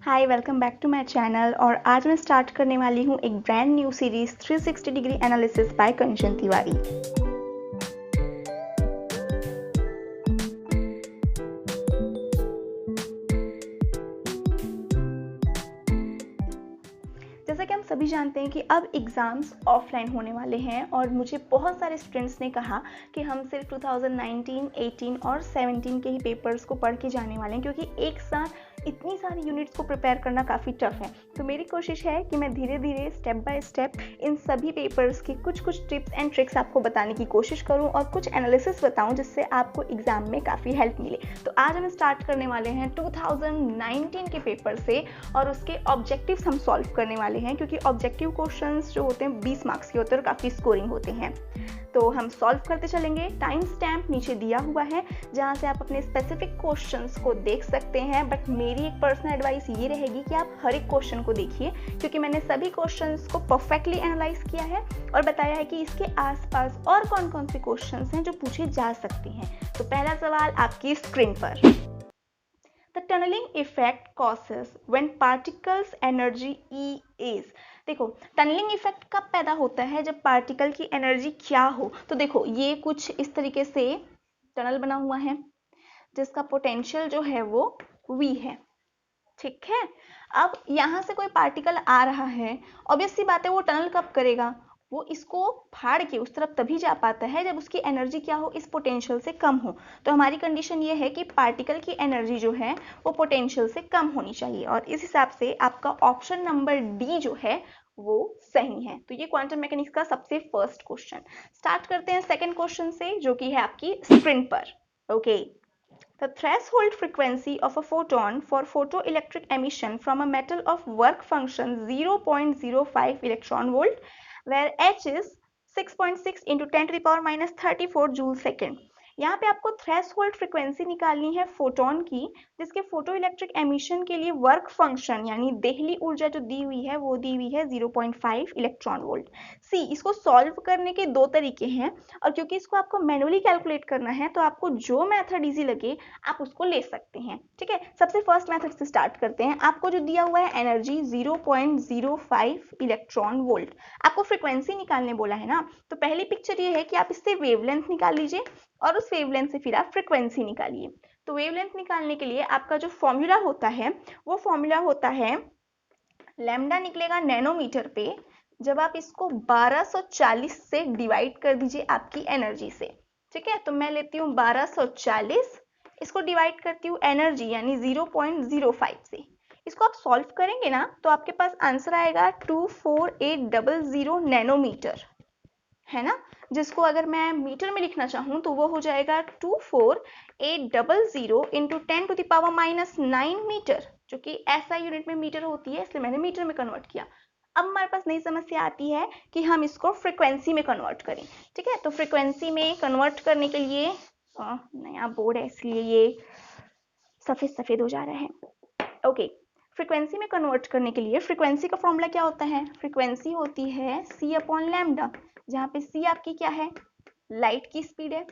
Hi, welcome back to my channel. और आज मैं स्टार्ट करने वाली हूँ एक brand new series 360 degree analysis by Kanchan Tiwari. जैसा कि हम सभी जानते हैं कि अब एग्ज़ाम्स ऑफलाइन होने वाले हैं और मुझे बहुत सारे स्टूडेंट्स ने कहा कि हम सिर्फ 2019, 18 और 17 के ही पेपर्स को पढ़ के जाने वाले हैं, क्योंकि एक साथ इतनी सारी यूनिट्स को प्रिपेयर करना काफ़ी टफ है। तो मेरी कोशिश है कि मैं धीरे धीरे स्टेप बाय स्टेप इन सभी पेपर्स के कुछ टिप्स एंड ट्रिक्स आपको बताने की कोशिश करूं और कुछ एनालिसिस बताऊं जिससे आपको एग्जाम में काफ़ी हेल्प मिले। तो आज हम स्टार्ट करने वाले हैं 2019 के पेपर से और उसके ऑब्जेक्टिव्स हम सॉल्व करने वाले हैं, क्योंकि ऑब्जेक्टिव क्वेश्चंस जो होते हैं 20 मार्क्स के होते हैं और काफ़ी स्कोरिंग होते हैं। तो हम सॉल्व करते चलेंगे। टाइम स्टैम्प नीचे दिया हुआ है जहां से आप अपने स्पेसिफिक क्वेश्चंस को देख सकते हैं, बट मेरी एक पर्सनल एडवाइस ये रहेगी कि आप हर एक क्वेश्चन को देखिए, क्योंकि मैंने सभी क्वेश्चंस को परफेक्टली एनालाइज किया है और बताया है कि इसके आसपास और कौन कौन से क्वेश्चंस हैं जो पूछे जा सकते हैं। तो पहला सवाल आपकी स्क्रीन पर। The tunneling effect causes when particles energy E is। देखो, टनलिंग इफेक्ट कब पैदा होता है? जब पार्टिकल की एनर्जी क्या हो। तो देखो, ये कुछ इस तरीके से टनल बना हुआ है जिसका पोटेंशियल जो है वो V है, ठीक है। अब यहाँ से कोई पार्टिकल आ रहा है, ऑब्वियस सी बात है वो टनल कब करेगा? वो इसको फाड़ के उस तरफ तभी जा पाता है जब उसकी एनर्जी क्या हो, इस पोटेंशियल से कम हो। तो हमारी कंडीशन ये है कि पार्टिकल की एनर्जी जो है वो पोटेंशियल से कम होनी चाहिए, और इस हिसाब से आपका ऑप्शन नंबर डी जो है वो सही है। तो ये क्वांटम मैकेनिक्स का सबसे फर्स्ट क्वेश्चन। स्टार्ट करते हैं सेकेंड क्वेश्चन से, जो कि है आपकी स्क्रीन पर। Okay, The threshold frequency of a photon for photoelectric emission from a metal of work function 0.05 electron volt, where H is 6.6 into 10 to the power minus 34 joule second। यहाँ पे आपको threshold frequency निकालनी है photon की, जिसके photo electric emission के लिए work function यानी देहली ऊर्जा जो दी हुई है वो दी हुई है 0.5 इलेक्ट्रॉन वोल्ट। सी, इसको सॉल्व करने के दो तरीके हैं, और क्योंकि इसको आपको मैनुअली कैलकुलेट करना है तो आपको जो मेथड इजी लगे आप उसको ले सकते हैं, ठीक है। सबसे फर्स्ट मेथड से स्टार्ट करते हैं। आपको जो दिया हुआ है एनर्जी 0.05 इलेक्ट्रॉन वोल्ट, आपको फ्रीक्वेंसी निकालने बोला है ना। तो पहली पिक्चर ये है कि आप इससे वेवलेंथ निकाल लीजिए और उस वेवलेंथ से फिर आप फ्रीक्वेंसी निकालिए। तो वेवलेंथ निकालने के लिए आपका जो फॉर्मूला होता है वो फॉर्मूला होता है, लैम्डा निकलेगा नैनोमीटर पे, जब आप इसको 1240 से डिवाइड कर दीजिए आपकी एनर्जी से, ठीक है। तो मैं लेती हूँ 1240, इसको डिवाइड करती हूँ एनर्जी यानी 0.05 से। इसको आप सॉल्व करेंगे ना तो आपके पास आंसर आएगा 24800 नैनोमीटर, है ना। जिसको अगर मैं मीटर में लिखना चाहूँ तो वो हो जाएगा 24800 into 10 to the power minus 9 metre, जो कि ऐसा यूनिट में मीटर होती है, इसलिए मैंने मीटर में कन्वर्ट किया। अब हमारे पास नई समस्या आती है कि हम इसको फ्रीक्वेंसी में कन्वर्ट करें, ठीक है। तो फ्रीक्वेंसी में कन्वर्ट करने के लिए नया बोर्ड है इसलिए ये सफेद सफेद हो जा रहा है। ओके, फ्रीक्वेंसी में कन्वर्ट करने के लिए फ्रीक्वेंसी का फॉर्मूला क्या होता है? फ्रीक्वेंसी होती है c अपॉन लैम्डा, जहाँ पे c आपकी क्या है? लाइट की स्पीड है।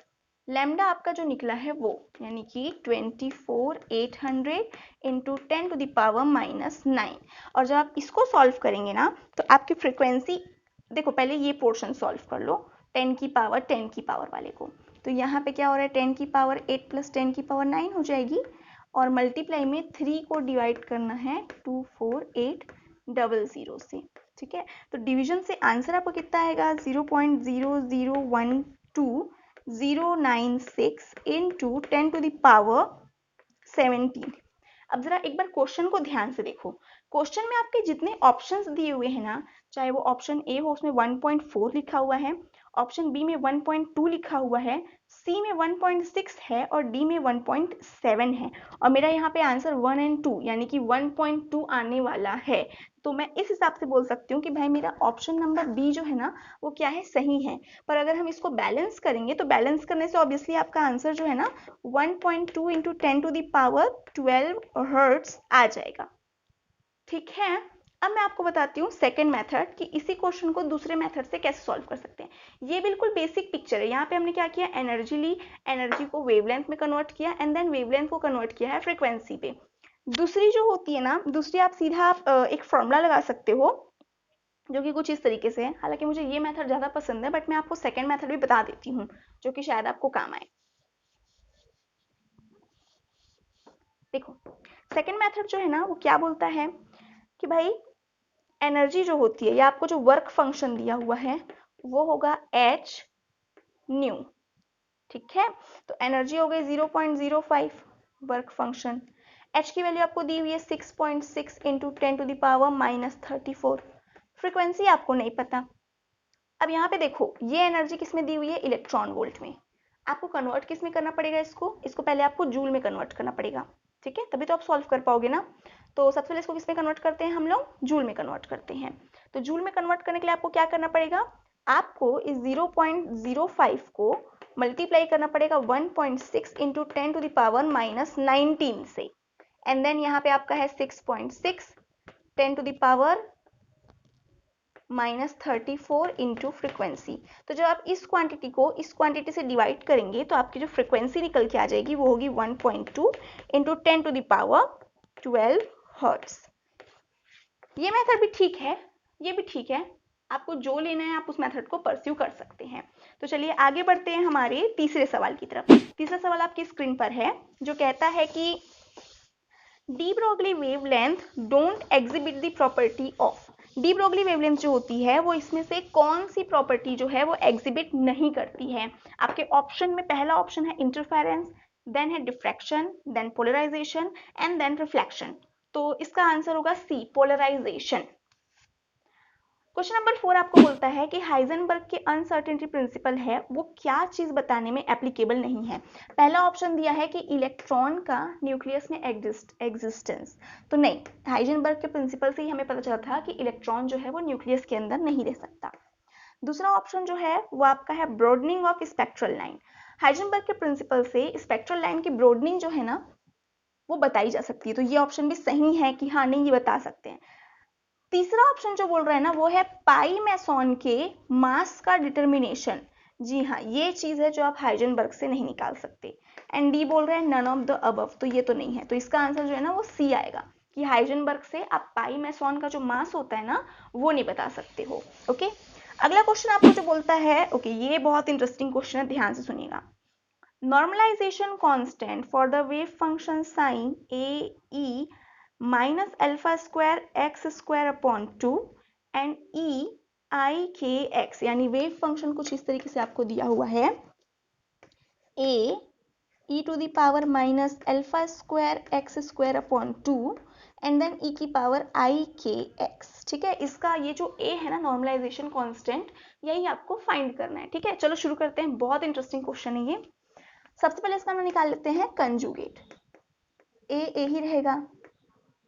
लैम्डा आपका जो निकला है वो यानी कि 24800 into 10 to the power minus 9। और जब आप इसको सॉल्व करेंगे ना तो आपकी फ्रीक्वेंसी, देखो पहले ये पोर्शन सॉल्व कर लो 10 की पावर वाले को। तो यहाँ पे क्या हो रहा है, 10 की पावर 8 प्लस 10 की पावर 9 हो जाएगी, और मल्टीप्लाई में 3 को डिवाइड करना है 24800 से, ठीक है। तो डिवीजन से आंसर आपको कितना आएगा? 0.0012096 इंटू 10 टू द पावर 17। अब जरा एक बार क्वेश्चन को ध्यान से देखो। क्वेश्चन में आपके जितने ऑप्शंस दिए हुए हैं ना, चाहे वो ऑप्शन ए हो उसमें 1.4 लिखा हुआ है, ऑप्शन बी में 1.2 लिखा हुआ है, सी में 1.6 है और डी में 1.7 है, और मेरा यहाँ पे आंसर 1 एंड 2 यानी कि 1.2 आने वाला है। तो मैं इस हिसाब से बोल सकती हूँ कि भाई मेरा ऑप्शन नंबर बी जो है ना वो क्या है, सही है। पर अगर हम इसको बैलेंस करेंगे तो बैलेंस करने से ऑब्वियसली आपका आंसर जो है ना 1.2 into 10 to the power 12 hertz आ जाएगा, ठीक है। अब मैं आपको बताती हूँ सेकेंड मेथड कि इसी क्वेश्चन को दूसरे मेथड से कैसे सॉल्व कर सकते हैं। ये बिल्कुल बेसिक पिक्चर है। यहाँ पे हमने क्या किया, एनर्जी ली, एनर्जी को वेवलेंथ में कन्वर्ट किया एंड देन वेवलेंथ को कन्वर्ट किया है फ्रीक्वेंसी पे। दूसरी जो होती है ना, दूसरी आप सीधा एक फॉर्मूला लगा सकते हो जो कि कुछ इस तरीके से है। हालांकि मुझे ये मेथड ज़्यादा पसंद है, बट मैं आपको सेकंड मेथड भी बता देती हूँ जो कि शायद आपको काम आए। देखो, सेकंड मेथड जो है ना वो क्या बोलता है कि भाई एनर्जी जो होती है या आपको जो वर्क फंक्शन दिया हुआ है वो होगा एच न्यू। ठीक है, तो एनर्जी हो गई 0.05 वर्क फंक्शन। एच की वैल्यू आपको दी हुई है 6.6 इंटू 10⁻−34। फ्रीक्वेंसी आपको नहीं पता। अब यहाँ पे देखो, ये एनर्जी किस में दी हुई है, इलेक्ट्रॉन वोल्ट में। आपको कन्वर्ट किस में करना पड़ेगा, इसको पहले आपको जूल में कन्वर्ट करना पड़ेगा। ठीक है, तभी तो आप सॉल्व कर पाओगे ना। तो सबसे पहले इसको किस में कन्वर्ट करते हैं हम लोग, जूल में कन्वर्ट करते हैं। तो जूल में कन्वर्ट करने के लिए आपको क्या करना पड़ेगा, आपको इस 0.05 को मल्टीप्लाई करना पड़ेगा 1.6 इंटू 10⁻⁻19 से, एंड देन यहाँ पे आपका है 6.6 10⁻34 इंटू फ्रिक्वेंसी। तो जब आप इस क्वांटिटी को इस क्वांटिटी से डिवाइड करेंगे तो आपकी जो फ्रिक्वेंसी निकल के आ जाएगी वो होगी 1.2 इंटू 10⁻12 हर्ट्स। ये मेथड भी ठीक है, ये भी ठीक है, आपको जो लेना है आप उस मेथड को परस्यू कर सकते हैं। तो चलिए आगे बढ़ते हैं हमारे तीसरे सवाल की तरफ। तीसरा सवाल आपकी स्क्रीन पर है जो कहता है कि de Broglie wavelength don't exhibit the property of. De Broglie wavelength जो होती है वो इसमें से कौन सी प्रॉपर्टी जो है वो एग्जिबिट नहीं करती है। आपके ऑप्शन में पहला ऑप्शन है इंटरफेरेंस, देन है diffraction, then polarisation and then reflection. तो इसका आंसर होगा सी, पोलराइजेशन। क्वेश्चन नंबर 4 आपको बोलता है कि हाइजेनबर्ग के अनसर्टेनिटी प्रिंसिपल है वो क्या चीज बताने में एप्लीकेबल नहीं है। पहला ऑप्शन दिया है कि इलेक्ट्रॉन का न्यूक्लियस में एग्जिस्टेंस, तो नहीं, हाइजेनबर्ग के प्रिंसिपल से ही हमें पता चला था कि इलेक्ट्रॉन जो है वो न्यूक्लियस के अंदर नहीं रह सकता। दूसरा ऑप्शन जो है वो आपका है broadening of spectral line. Heisenberg के प्रिंसिपल से स्पेक्ट्रल लाइन की ब्रॉडनिंग जो है ना वो बताई जा सकती है, तो ये ऑप्शन भी सही है कि हाँ नहीं ये बता सकते हैं। तीसरा ऑप्शन जो बोल रहा है ना वो है पाई मैसॉन के मास का डिटर्मिनेशन। जी हाँ, ये चीज है जो आप हाइजेनबर्ग से नहीं निकाल सकते। एंड डी बोल रहे हैं नन ऑफ द अबव, तो ये तो नहीं है। तो इसका आंसर जो है ना वो सी आएगा कि हाइजेनबर्ग से आप पाई मैसॉन का जो मास होता है ना वो नहीं बता सकते हो। ओके, अगला क्वेश्चन आपको जो बोलता है, ओके ये बहुत इंटरेस्टिंग क्वेश्चन है, ध्यान से सुनिएगा। Normalization constant for the wave function sin a e minus alpha square x square upon 2 and e I k x, यानी वेव फंक्शन कुछ इस तरीके से आपको दिया हुआ है a e to the power minus alpha square x square upon 2 and then e की पावर I k x। ठीक है, इसका ये जो a है ना नॉर्मलाइजेशन कांस्टेंट, यही आपको फाइंड करना है। ठीक है, चलो शुरू करते हैं, बहुत इंटरेस्टिंग क्वेश्चन है ये। सबसे पहले इसका हम निकाल लेते हैं कंजुगेट। ए ही रहेगा,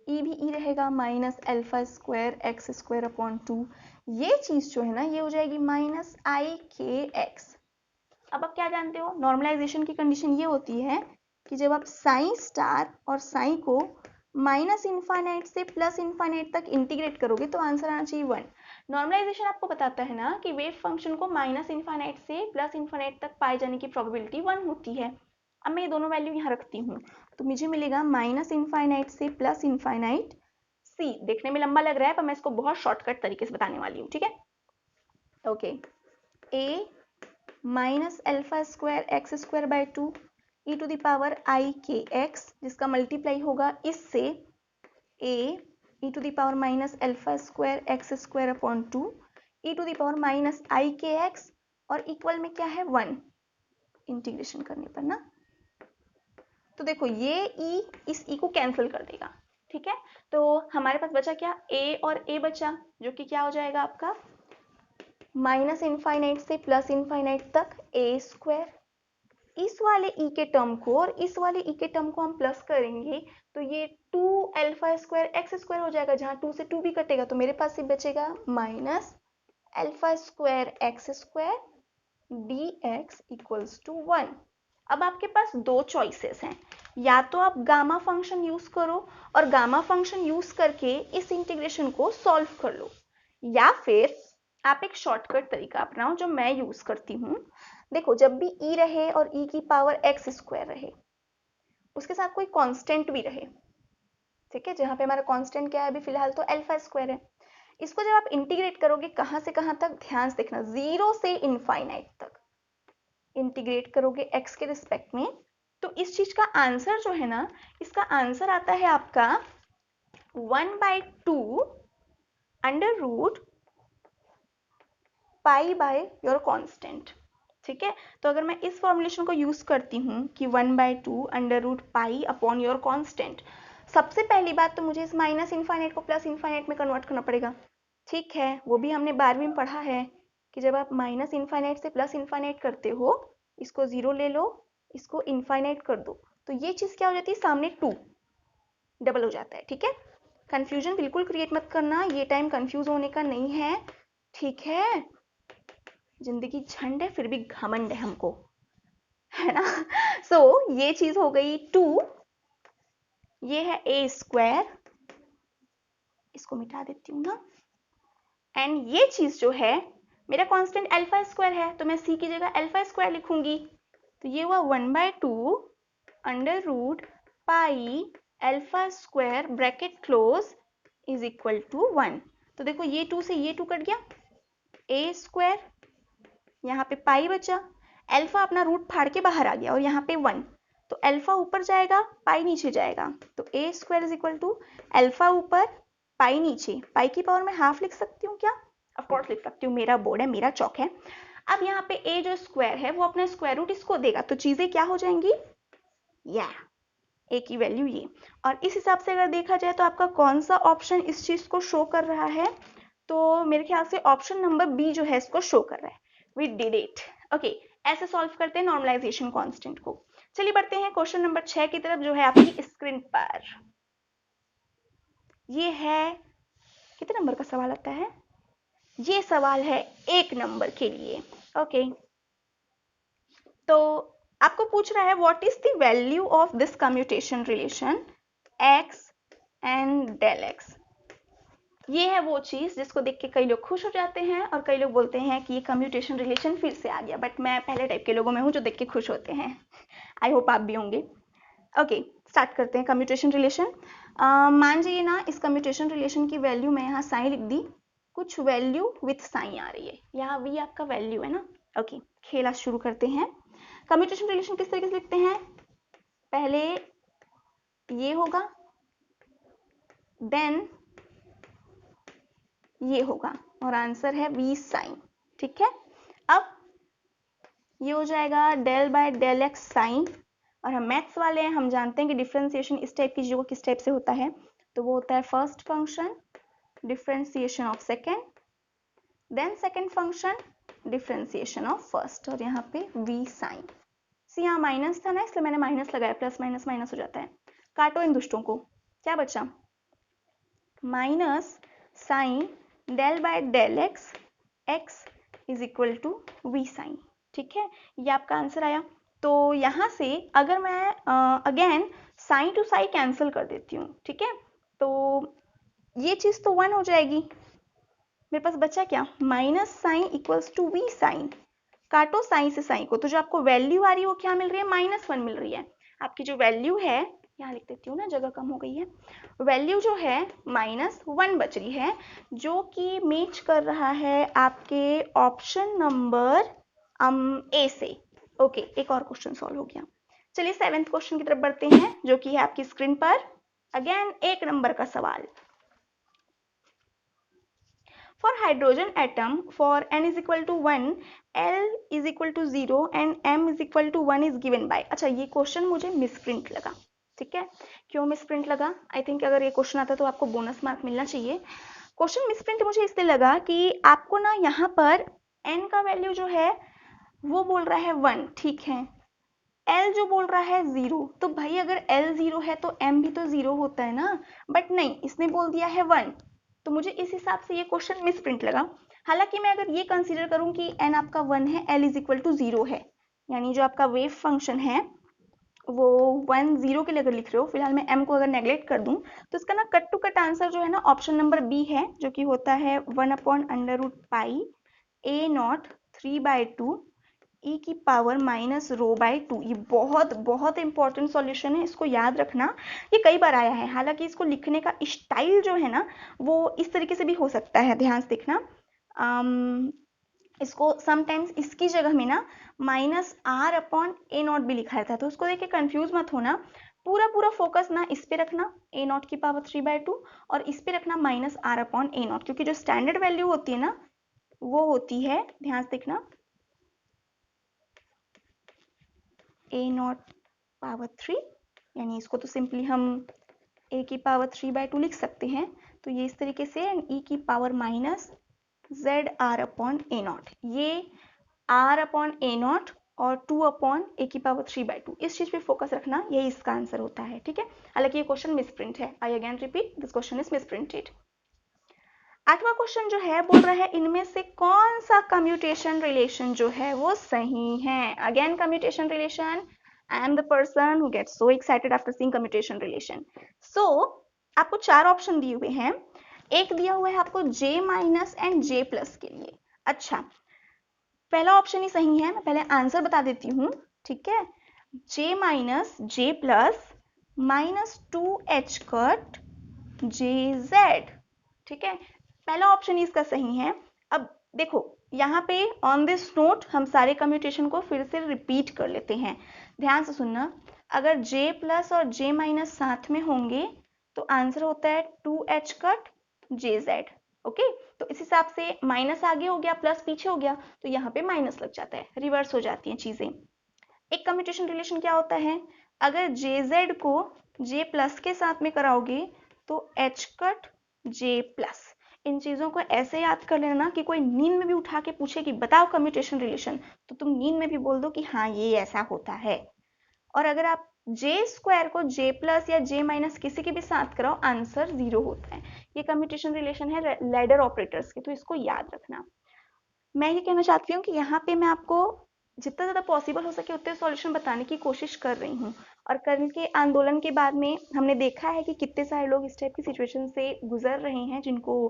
ई भी ई रहेगा, minus alpha square x square upon 2, ये चीज जो है ना ये हो जाएगी माइनस आई के एक्स। अब आप क्या जानते हो, नॉर्मलाइजेशन की कंडीशन ये होती है कि जब आप साइन स्टार और साइन को माइनस इनफाइनाइट से प्लस इनफाइनाइट तक इंटीग्रेट करोगे तो आंसर आना चाहिए 1। नॉर्मलाइजेशन आपको बताता है ना कि वेव फंक्शन को माइनस इनफाइनाइट से प्लस इनफाइनाइट तक पाए जाने की प्रोबेबिलिटी 1 होती है। अब मैं ये दोनों वैल्यू यहाँ रखती हूँ तो मुझे मिलेगा माइनस इनफाइनाइट से प्लस इनफाइनाइट सी। देखने में लंबा लग रहा है पर मैं इसको बहुत शॉर्टकट तरीके से बताने वाली हूँ। ठीक है, okay, A minus alpha square x square by 2 e to the power i k x, जिसका मल्टीप्लाई होगा इससे A e to the power minus alpha square x square upon 2 e to the power minus i k x, और equal में क्या है 1, integration करने पर ना। तो देखो ये e इस e को कैंसिल कर देगा। ठीक है, तो हमारे पास बचा क्या, a और a बचा, जो कि क्या हो जाएगा आपका माइनस इनफाइनाइट से प्लस इनफाइनाइट तक a स्क्वायर। इस वाले e के टर्म को और इस वाले e के टर्म को हम प्लस करेंगे तो ये 2 अल्फा स्क्वायर एक्स स्क्वायर हो जाएगा, जहां 2 से 2 भी कटेगा तो मेरे पास ये बचेगा minus alpha square x square d x equals to 1। अब आपके पास दो चॉइसेस हैं, या तो आप गामा फंक्शन यूज करो और गामा फंक्शन यूज करके इस इंटीग्रेशन को सॉल्व कर लो, या फिर आप एक शॉर्टकट तरीका अपनाओ जो मैं यूज करती हूँ। देखो, जब भी e रहे और e की पावर एक्स स्क्वायर रहे उसके साथ कोई कांस्टेंट भी रहे, ठीक है, जहाँ पे हमारा कांस्टेंट क्या है अभी फिलहाल तो अल्फा स्क्वायर है। इसको जब आप इंटीग्रेट करोगे कहाँ से कहाँ तक, ध्यान से देखना, 0 से इनफाइनाइट तक इंटीग्रेट करोगे x के रिस्पेक्ट में, तो इस चीज का आंसर जो है ना, इसका आंसर आता है आपका 1/2 under root pi by your constant. ठीक है, तो अगर मैं इस फॉर्मुलेशन को यूज करती हूँ कि 1/2 under root pi upon your constant, सबसे पहली बात तो मुझे इस माइनस इनफाइनाइट को प्लस इनफाइनाइट में कन्वर्ट करना पड़ेगा। ठीक है, वो भी हमने 12वीं में पढ़ा है कि जब आप माइनस इनफाइनाइट से प्लस इनफाइनाइट करते हो, इसको 0 ले लो, इसको इनफाइनाइट कर दो, तो ये चीज क्या हो जाती है, सामने 2 डबल हो जाता है। ठीक है, कंफ्यूजन बिल्कुल क्रिएट मत करना, ये टाइम कंफ्यूज होने का नहीं है। ठीक है, जिंदगी झंड है फिर भी घमंड है हमको, है ना। सो ये चीज हो गई 2, ये है a स्क्वायर, इसको मिटा देती हूँ ना, एंड ये चीज जो है मेरा कांस्टेंट अल्फा स्क्वायर है, तो मैं c की जगह अल्फा स्क्वायर लिखूंगी, तो ये हुआ 1/2 under root pi alpha square bracket close is equal to 1। तो देखो ये 2 से ये 2 कट गया, a स्क्वायर, यहाँ पे पाई बचा, अल्फा अपना रूट फाड़ के बाहर आ गया और यहाँ पे 1, तो अल्फा ऊपर जाएगा पाई नीचे जाएगा, तो a square is equal to alpha ऊपर पाई नीचे, पाई की पावर में हाफ लिख सकती हूँ क्या, ऑफ कोर्स लिख सकती हूँ, मेरा बोर्ड है, मेरा चौक है। अब यहाँ पे a जो स्क्वायर है वो अपना स्क्वायर रूट इसको देगा, तो चीजें क्या हो जाएंगी, या a की वैल्यू ये। और इस हिसाब से अगर देखा जाए तो आपका कौन सा ऑप्शन इस चीज को शो कर रहा है, तो मेरे ख्याल से ऑप्शन नंबर बी जो है इसको शो कर रहा है। We did it. ओके, ऐसे सॉल्व करते हैं नॉर्मलाइजेशन कांस्टेंट को। चलिए बढ़ते हैं क्वेश्चन नंबर 6 की तरफ, जो है आपकी स्क्रीन पर। ये है, कितने नंबर का सवाल आता है, ये सवाल है 1 नंबर के लिए। ओके, तो आपको पूछ रहा है what is the value of this commutation relation x and del x। ये है वो चीज जिसको देख के कई लोग खुश हो जाते हैं और कई लोग बोलते हैं कि ये कम्यूटेशन रिलेशन फिर से आ गया, बट मैं पहले टाइप के लोगों में हूँ जो देख के खुश होते हैं। आई होप आप भी होंगे। ओके, स्टार्ट करते हैं कम्यूटेशन रिलेशन। मान जाइए ना, इस कम्यूटेशन रिलेशन की वैल्यू मैं यहाँ साइन लिख दी, कुछ वैल्यू विथ साइन आ रही है, यहाँ वी आपका वैल्यू है ना। ओके, खेला शुरू करते हैं। कम्यूटेशन रिलेशन किस तरीके से लिखते हैं, पहले ये होगा, देन ये होगा, और आंसर है v साइन। ठीक है, अब ये हो जाएगा del by del x sine, और हम मैथ्स वाले हैं, हम जानते हैं कि डिफरेंशिएशन इस टाइप की चीजों को किस टाइप से होता है, तो वो होता है first function differentiation of second, then second function differentiation of first, और यहाँ पे v साइन। सी यहाँ माइनस था ना, इसलिए मैंने माइनस लगाया, प्लस माइनस माइनस हो जाता है। काटो इन दुष्टों को, क्या बचा, minus sine del by del x, x is equal to v sine. ठीक है, ये आपका आंसर आया। तो यहाँ से अगर मैं again sine to sine cancel कर देती हूँ, ठीक है, तो ये चीज तो 1 हो जाएगी, मेरे पास बचा क्या, minus sine equals to v sine. काटो साइन से साइन को, तो जो आपको वैल्यू आ रही है वो क्या मिल रही है, -1 मिल रही है। आपकी जो वैल्यू है, यहाँ लिख देती हूँ ना, जगह कम हो गई है, वैल्यू जो है -1 बच रही है, जो कि मैच कर रहा है आपके ऑप्शन नंबर ए से। ओके, एक और क्वेश्चन सॉल्व हो गया। चलिए 7th क्वेश्चन की तरफ बढ़ते हैं, जो कि है आपकी स्क्रीन पर, अगेन 1 नंबर का सवाल। For hydrogen atom, for n is equal to 1, L is equal to 0 and m is equal to 1 is given by। अच्छा, ये क्वेश्चन मुझे मिसप्रिंट लगा। ठीक है, क्यों मिसप्रिंट लगा, आई थिंक अगर ये क्वेश्चन आता तो आपको बोनस मार्क मिलना चाहिए। क्वेश्चन मिसप्रिंट मुझे इसलिए लगा कि आपको ना यहाँ पर n का वैल्यू जो है वो बोल रहा है 1, ठीक है, L जो बोल रहा है 0, तो भाई अगर L 0 है तो m भी तो 0 होता है ना, बट नहीं, इसने बोल दिया है 1, तो मुझे इस हिसाब से ये क्वेश्चन मिसप्रिंट लगा। हालांकि मैं अगर ये कंसीडर करूं कि n आपका 1 है, L इज इक्वल टू 0 है, यानी जो आपका वेव फंक्शन है वो 1 0 के लिए अगर लिख रहे हो, फिलहाल मैं m को अगर नेग्लेक्ट कर दूं, तो इसका ना कट टू कट आंसर जो है ना ऑप्शन नंबर बी है, जो कि होता है 1/√π a0 3/2 ई की पावर माइनस रो बाई 2। ये बहुत बहुत इंपॉर्टेंट सॉल्यूशन है, इसको याद रखना। ये कई बार आया है, हालांकि इसको लिखने का स्टाइल जो है ना वो इस तरीके से भी हो सकता है, ध्यान से देखना। इसको समटाइम्स इसकी जगह में ना minus r upon a naught भी लिखा रहता है, तो उसको देख के कंफ्यूज मत होना। पूरा पूरा फोकस ना इस पे रखना ए नॉट की पावर 3/2 और इस पे रखना minus r upon a naught, क्योंकि जो स्टैंडर्ड वैल्यू होती है ना वो होती है, ध्यान से देखना, ए नॉट पावर 3, यानी इसको तो सिंपली हम ए की पावर 3/2 लिख सकते हैं। तो ये इस तरीके से ई की power minus z r upon a naught, ये आर अपॉन ए नॉट और 2 अपॉन ए की पावर 3/2, इस चीज पे फोकस रखना, यही इसका आंसर होता है। ठीक है, हालांकि ये क्वेश्चन मिसप्रिंट है, I again repeat, this question is misprinted. 8वां क्वेश्चन जो है बोल रहा है इनमें से कौन सा कम्यूटेशन रिलेशन जो है वो सही है। Again commutation relation, I am the person who gets so excited after seeing commutation relation. So आपको 4 ऑप्शन दिए हुए हैं, एक दिया हुआ है आपको J minus and J plus के लिए। अच्छा, पहला ऑप्शन ही सही है, मैं पहले आंसर बता देती हूँ। ठीक है, J minus J plus minus 2H cut JZ। ठीक है, पहला ऑप्शन इसका सही है। अब देखो यहाँ पे ऑन दिस नोट हम सारे कम्यूटेशन को फिर से रिपीट कर लेते हैं, ध्यान से सुनना। अगर J प्लस और J माइनस साथ में होंगे तो आंसर होता है 2H कट JZ। ओके, तो इस हिसाब से माइनस आगे हो गया, प्लस पीछे हो गया, तो यहाँ पे माइनस लग जाता है, रिवर्स हो जाती हैं चीजें। एक कम्यूटेशन रिलेशन क्या होता है, अगर JZ को J प्लस के साथ में कराओगे तो H कट J प्लस। इन चीजों को ऐसे याद कर लेना कि कोई नींद में भी उठा के पूछे कि बताओ कम्यूटेशन रिलेशन, तो तुम नींद में भी बोल दो कि हाँ ये ऐसा होता है। और अगर आप J स्क्वायर को J प्लस या J माइनस किसी के भी साथ कराओ, आंसर 0 होता है। ये कम्यूटेशन रिलेशन है लैडर ऑपरेटर्स के, तो इसको याद रखना। मैं ये कहना चाहती हूँ कि यहाँ पे मैं आपको जितना ज़्यादा पॉसिबल हो सके उतने सॉल्यूशन बताने की कोशिश कर रही हूँ। और कल के आंदोलन के बाद में हमने देखा है कि कितने सारे लोग इस टाइप की सिचुएशन से गुजर रहे हैं जिनको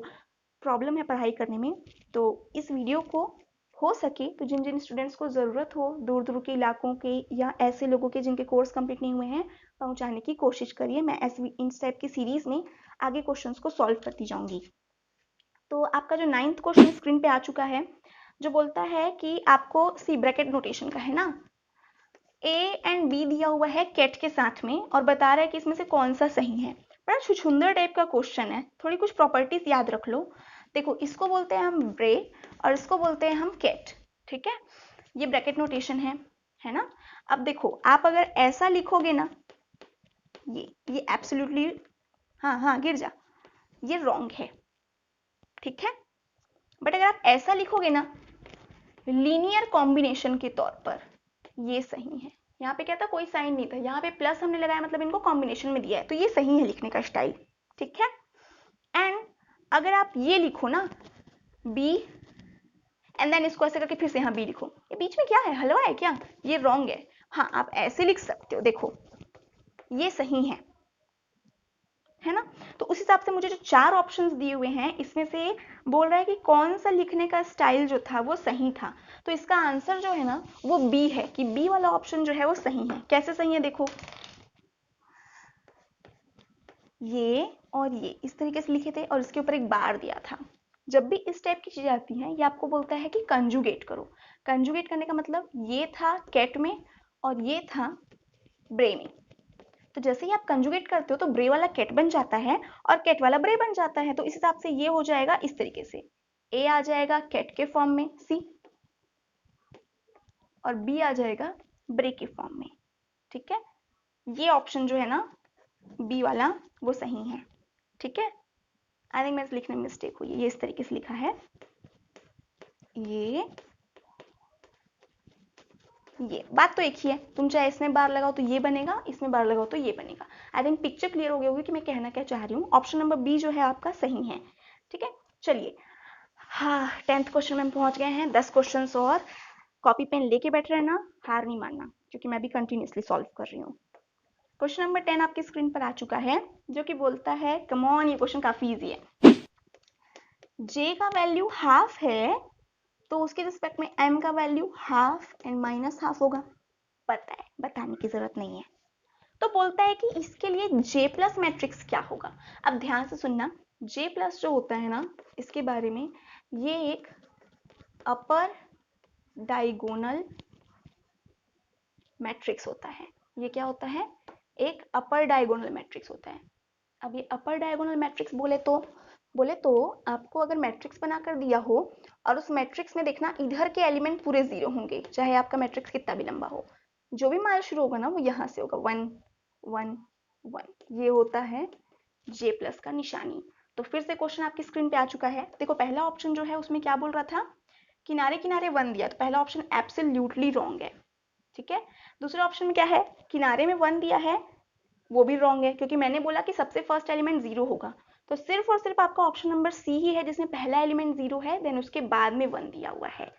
प्रॉब्लम है पढ़ाई करने में। तो इस वीडियो को हो सके तो जिन जिन स्टूडेंट्स को ज़रूरत हो, दूर दूर के इलाकों के या ऐसे लोगों के जिनके कोर्स कंप्लीट नहीं हुए हैं, पहुँचाने की कोशिश करिए। मैं ऐसे इस टाइप की सीरीज़ में आगे क्वेश्चंस को सॉल्व करती जाऊँगी। तो आपका जो 9th क्वेश्चन स्क्रीन पे आ चुका है, जो बोलता है कि आपको सी ब्रैकेट नोटेशन का है ना, ए एंड बी दिया हुआ है कैट के साथ में और बता रहा है कि इसमें से कौन सा सही है। बड़ा छुछुंदर टाइप का क्वेश्चन है, थोड़ी कुछ प्रॉपर्टीज याद रख लो। देखो, इसको बोलते हैं हम ब्रे और इसको बोलते हैं हम कैट। ठीक है, ये ब्रैकेट नोटेशन है ना। अब देखो, आप अगर ऐसा लिखोगे ना, ये एब्सोल्युटली, हाँ गिर जा, ये रॉन्ग है। ठीक है, बट अगर आप ऐसा लिखोगे ना लीनियर कॉम्बिनेशन के तौर पर, ये सही है। यहाँ पे क्या था, कोई साइन नहीं था, यहाँ पे प्लस हमने लगाया, मतलब इनको कॉम्बिनेशन में दिया है, तो ये सही है लिखने का स्टाइल। ठीक है, एंड अगर आप ये लिखो ना बी एंड देन इसको ऐसे करके फिर से यहाँ बी लिखो, ये बीच में क्या है, हलवा है क्या, ये रॉन्ग है। हाँ, आप ऐसे लिख सकते हो, देखो ये सही है ना। तो उस हिसाब से मुझे जो 4 ऑप्शंस दिए हुए हैं इसमें से बोल रहा है कि कौन सा लिखने का स्टाइल जो था वो सही था। तो इसका आंसर जो है ना वो बी है, कि बी वाला ऑप्शन जो है वो सही है। कैसे सही है, देखो ये और ये इस तरीके से लिखे थे और इसके ऊपर एक बार दिया था। जब भी इस टाइप की चीजें आती हैं, ये आपको बोलता है कि कंजुगेट करो। कंजुगेट करने का मतलब ये था कैट में और ये था ब्रे में, तो जैसे ही आप कंजुगेट करते हो तो ब्रे वाला कैट बन जाता है और कैट वाला ब्रे बन जाता है। तो इस हिसाब से ये हो जाएगा इस तरीके से, ए आ जाएगा कैट के फॉर्म में सी और बी आ जाएगा ब्रे के फॉर्म में। ठीक है, ये ऑप्शन जो है ना बी वाला वो सही है। ठीक है, आई थिंक मेरे लिखने में मिस्टेक हुई है, ये इस तरीके से लिखा है, ये बात तो एक ही है, तुम चाहे इसमें बार लगाओ तो ये बनेगा, इसमें बार लगाओ तो ये बनेगा। आई थिंक पिक्चर क्लियर हो गई होगी कि मैं कहना क्या चाह रही हूँ। ऑप्शन नंबर बी जो है आपका सही है। ठीक है, चलिए, हाँ 10th क्वेश्चन में पहुंच गए हैं। 10 क्वेश्चन और, कॉपी पेन लेके बैठ रहना, हार नहीं मानना, क्योंकि मैं भी कंटिन्यूसली सॉल्व कर रही हूँ। क्वेश्चन नंबर 10 आपकी स्क्रीन पर आ चुका है, जो कि बोलता है, कम ऑन, ये क्वेश्चन काफी इजी है। जे का वैल्यू हाफ है तो उसके रिस्पेक्ट में m का value half and minus half होगा। पता है, बताने की जरूरत नहीं है। तो बोलता है कि इसके लिए J प्लस मैट्रिक्स क्या होगा। अब ध्यान से सुनना, J प्लस जो होता है ना, इसके बारे में, ये एक अपर डायगोनल मैट्रिक्स होता है। ये क्या होता है? एक अपर डायगोनल मैट्रिक्स होता है। अब ये अपर डायगोनल मैट्रिक्स बोले तो आपको अगर मैट्रिक्स बनाकर दिया हो और उस मैट्रिक्स में देखना इधर के एलिमेंट पूरे जीरो होंगे, चाहे आपका मैट्रिक्स कितना भी लंबा हो, जो भी मान शुरू होगा ना वो यहाँ से होगा 1 1 1। ये होता है J प्लस का निशानी। तो फिर से क्वेश्चन आपकी स्क्रीन पे आ चुका है। देखो पहला ऑप्शन जो है उसमें क्या बोल रहा था, किनारे किनारे 1 दिया, तो पहला ऑप्शन एब्सोल्युटली रॉन्ग है। ठीक है, दूसरा ऑप्शन में क्या है, किनारे में 1 दिया है, वो भी रॉन्ग है, क्योंकि मैंने बोला कि सबसे फर्स्ट एलिमेंट 0 होगा। तो सिर्फ और सिर्फ आपका ऑप्शन नंबर सी ही है जिसमें पहला एलिमेंट 0 है, देन उसके बाद में 1 दिया हुआ है।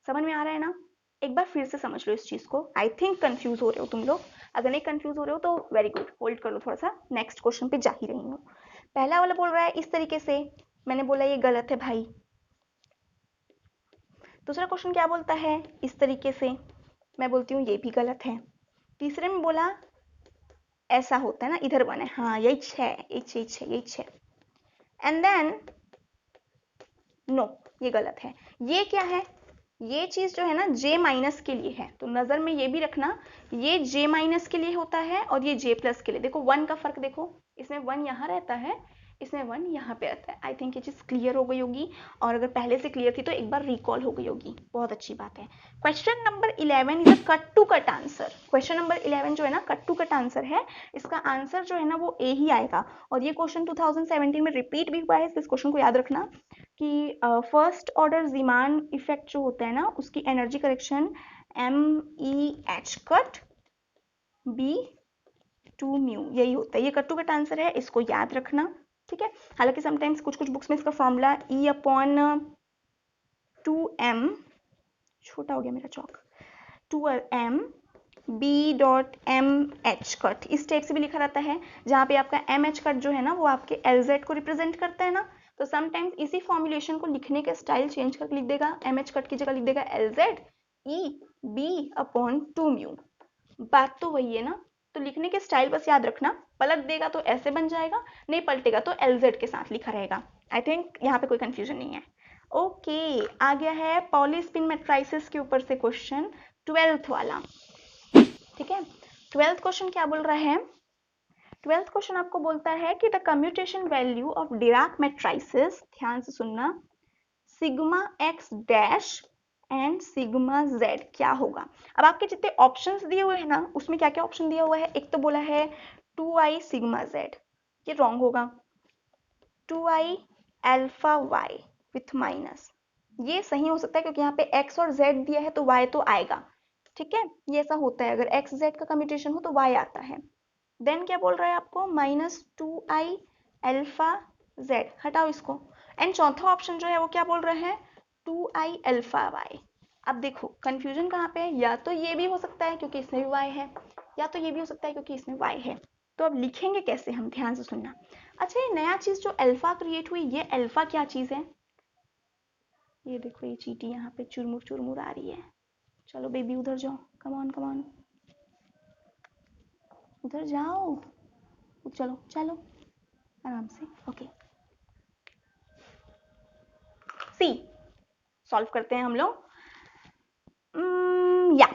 समझ में आ रहा है ना? एक बार फिर से समझ लो इस चीज को। आई थिंक कंफ्यूज हो रहे हो तुम लोग। अगर नहीं कंफ्यूज हो रहे हो तो वेरी गुड, होल्ड कर लो थोड़ा सा, नेक्स्ट क्वेश्चन पे जा ही रही हूँ। पहला वाला बोल रहा है इस तरीके से, मैंने बोला ये गलत है भाई। दूसरा क्वेश्चन क्या बोलता है, इस तरीके से, मैं बोलती हूँ ये भी गलत है। तीसरे में बोला ऐसा होता है ना, इधर 1 है, हाँ यही 6 एंड देन नो, ये गलत है। ये क्या है, ये चीज जो है ना J माइनस के लिए है, तो नजर में ये भी रखना, ये J माइनस के लिए होता है और ये J प्लस के लिए। देखो 1 का फर्क देखो, इसमें 1 यहाँ रहता है, इसमें 1 यहाँ पे आता है। आई थिंक ये चीज क्लियर हो गई होगी, और अगर पहले से क्लियर थी तो एक बार रिकॉल हो गई होगी, बहुत अच्छी बात है। Question number 11 is a cut to cut answer. Question number 11 जो है ना कट टू कट आंसर है, इसका आंसर जो है ना वो ए ही आएगा। और ये क्वेश्चन 2017 में रिपीट भी हुआ है, इस क्वेश्चन को याद रखना कि फर्स्ट ऑर्डर जीमान इफेक्ट जो होता है ना, उसकी energy correction MEH cut B2 mu, यही होता है। ये कट टू कट आंसर है, इसको याद रखना। ठीक है, हालांकि समटाइम्स कुछ बुक्स में इसका फॉर्मूला E/2m, छोटा हो गया मेरा चौक, 2m B.MH कट, इस टाइप से भी लिखा रहता है, जहाँ पे आपका MH कट जो है ना वो आपके LZ को रिप्रेजेंट करता है ना। तो समटाइम्स इसी फॉर्मुलेशन को लिखने का स्टाइल चेंज करके लिख देगा, MH कट की जगह लिख देगा LZ E/B/2 म्यू। बात तो वही है ना, तो लिखने के स्टाइल बस याद रखना, पलट देगा तो ऐसे बन जाएगा, नहीं पलटेगा तो LZ के साथ लिखा रहेगा। आई थिंक यहाँ पे कोई कंफ्यूजन नहीं है। ओके, आ गया है पॉलीस्पिन मैट्रिसेस के ऊपर से क्वेश्चन, 12th वाला। ठीक है, 12th क्वेश्चन क्या बोल रहा है, 12th क्वेश्चन आपको बोलता है कि the commutation value of Dirac matrices, ध्यान से सुनना, sigma x dash and sigma Z क्या होगा। अब आपके जितने ऑप्शंस दिए हुए हैं ना, उसमें क्या क्या ऑप्शन दिया हुआ है, एक तो बोला है 2i सिग्मा जेड, ये रॉन्ग होगा। 2i alpha y with minus, ये सही हो सकता है क्योंकि यहाँ पे x और z दिया है तो y तो आएगा। ठीक है, ये ऐसा होता है, अगर x z का कम्यूटेशन हो तो y आता है। देन क्या बोल रहा है आपको, -2i अल्फा z, हटाओ इसको। एंड चौथा ऑप्शन जो है वो क्या बोल रहे हैं, 2i अल्फा y। अब देखो कंफ्यूजन कहाँ पे है, या तो ये भी हो सकता है क्योंकि इसमें भी y है, या तो ये भी हो सकता है क्योंकि इसमें y है। तो अब लिखेंगे कैसे हम, ध्यान से सुनना। अच्छा, ये नया चीज जो अल्फा क्रिएट हुई, ये अल्फा क्या चीज है, ये देखो ये चीटी यहाँ पे चुरमुर चुरमुर आ रही है। चलो बेबी उधर जाओ, कम ऑन कम ऑन, उधर जाओ, चलो चलो आराम से। ओके, सी सॉल्व करते हैं हम लोग। या